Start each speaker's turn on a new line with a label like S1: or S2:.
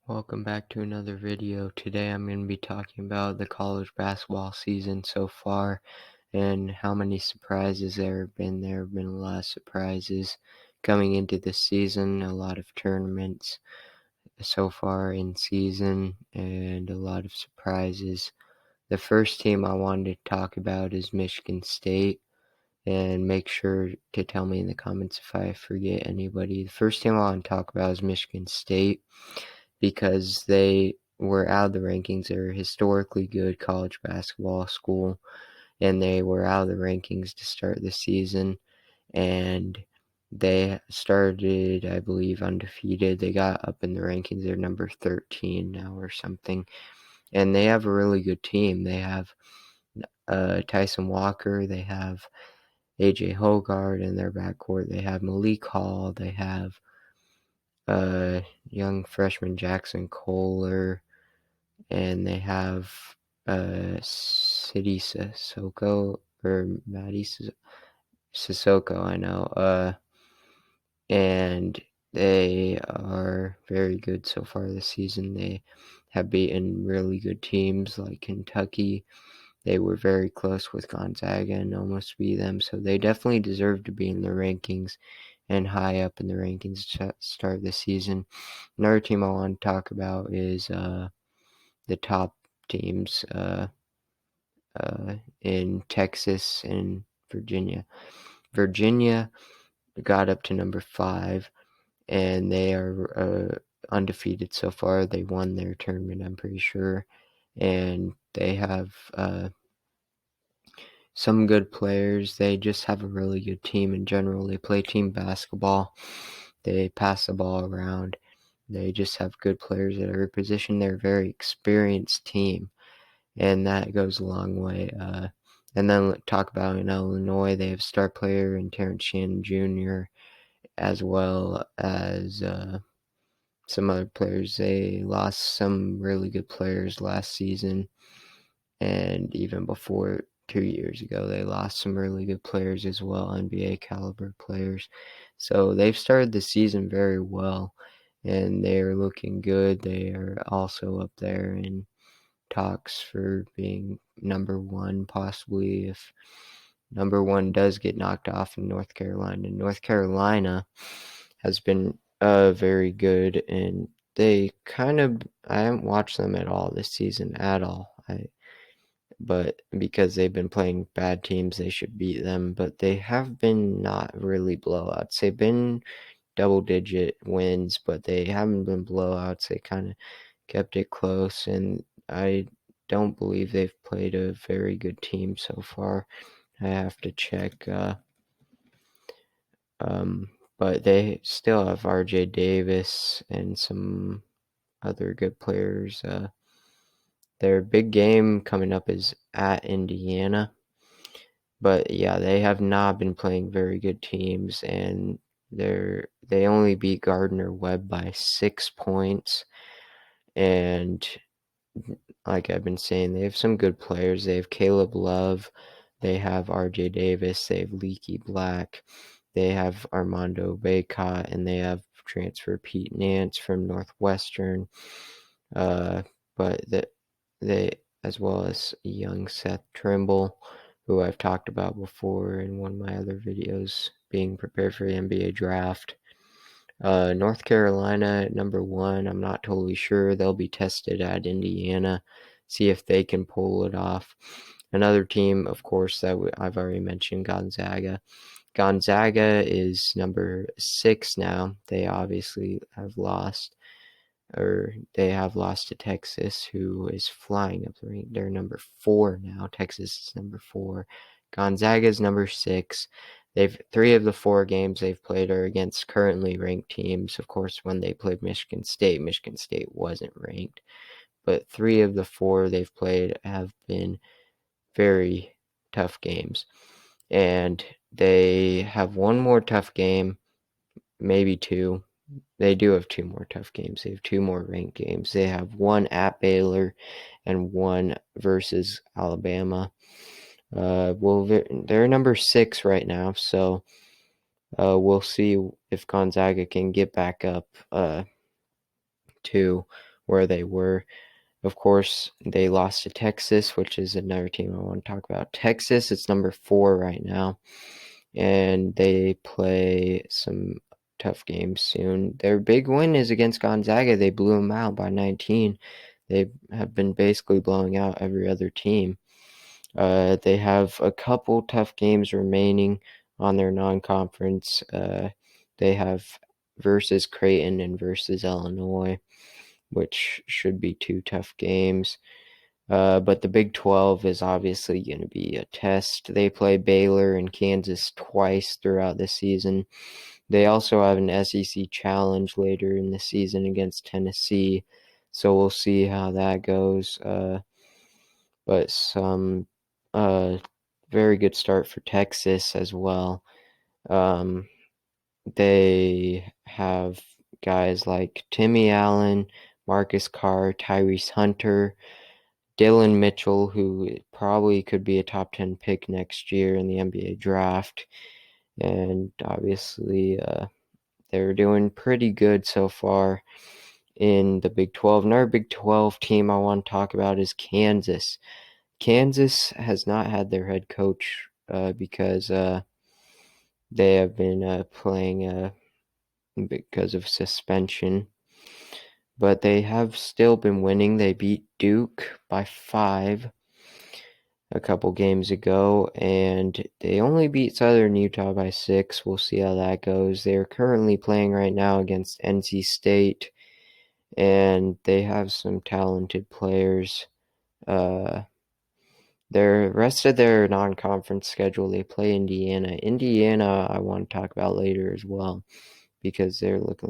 S1: Welcome back to another video. Today I'm going to be talking about the college basketball season so far and how many surprises there have been. There have been a lot of surprises coming into the season, a lot of tournaments so far in season, and a lot of surprises. The first team I wanted to talk about is Michigan State, and make sure to tell me in the comments if I forget anybody. The first team I want to talk about is Michigan State, because they were out of the rankings. They're a historically good college basketball school, and they were out of the rankings to start the season, and they started, I believe, undefeated. They got up in the rankings. They're number 13 now or something, and they have a really good team. They have Tyson Walker, they have AJ Hoggard in their backcourt, they have Malik Hall, they have young freshman Jackson Kohler, and they have City Sissoko, or Maddie Sissoko, I know, and they are very good so far this season. They have beaten really good teams like Kentucky. They were very close with Gonzaga and almost beat them, so they definitely deserve to be in the rankings and high up in the rankings to start the season. Another team I want to talk about is the top teams in Texas and Virginia. Virginia got up to number 5, and they are undefeated so far. They won their tournament, I'm pretty sure, and they have some good players. They just have a really good team in general. They play team basketball. They pass the ball around. They just have good players at every position. They're a very experienced team, and that goes a long way. And then talk about in Illinois, they have star player in Terrence Shannon Jr., as well as some other players. They lost some really good players last season, and even before 2 years ago, they lost some really good players as well, NBA caliber players. So they've started the season very well, and they're looking good. They are also up there in talks for being number 1, possibly, if number 1 does get knocked off in North Carolina. North Carolina has been very good, and I haven't watched them at all this season at all. But because they've been playing bad teams, they should beat them. But they have been not really blowouts. They've been double-digit wins, but they haven't been blowouts. They kind of kept it close, and I don't believe they've played a very good team so far. I have to check. But they still have R.J. Davis and some other good players. Their big game coming up is at Indiana. But yeah, they have not been playing very good teams, and they only beat Gardner-Webb by 6 points. And like I've been saying, they have some good players. They have Caleb Love, they have R.J. Davis, they have Leaky Black, they have Armando Bacot, and they have transfer Pete Nance from Northwestern. But they, as well as young Seth Trimble, who I've talked about before in one of my other videos, being prepared for the NBA draft. North Carolina at number 1, I'm not totally sure. They'll be tested at Indiana, see if they can pull it off. Another team, of course, that I've already mentioned, Gonzaga. Gonzaga is number 6 now. They obviously have lost, or they have lost to Texas, who is flying up the rank. They're number 4 now. Texas is number 4. Gonzaga is number 6. 3 of the 4 games they've played are against currently ranked teams. Of course, when they played Michigan State wasn't ranked. But 3 of the 4 they've played have been very tough games. And they have one more tough game, maybe 2. They do have 2 more tough games. They have 2 more ranked games. They have 1 at Baylor and 1 versus Alabama. Well, they're number 6 right now, so we'll see if Gonzaga can get back up to where they were. Of course, they lost to Texas, which is another team I want to talk about. Texas, it's number 4 right now, and they play some tough games soon. Their big win is against Gonzaga. They blew them out by 19. They have been basically blowing out every other team. They have a couple tough games remaining on their non-conference. They have versus Creighton and versus Illinois, which should be 2 tough games. But the Big 12 is obviously going to be a test. They play Baylor and Kansas twice throughout the season. They also have an SEC challenge later in the season against Tennessee, so we'll see how that goes. But some very good start for Texas as well. They have guys like Timmy Allen, Marcus Carr, Tyrese Hunter, Dylan Mitchell, who probably could be a top 10 pick next year in the NBA draft. And obviously, they're doing pretty good so far in the Big 12. Another Big 12 team I want to talk about is Kansas. Kansas has not had their head coach because they have been playing because of suspension. But they have still been winning. They beat Duke by 5 a couple games ago, and they only beat Southern Utah by 6. We'll see how that goes. They're currently playing right now against NC State, and they have some talented players. Their rest of their non-conference schedule, they play Indiana. Indiana, I want to talk about later as well, because they're looking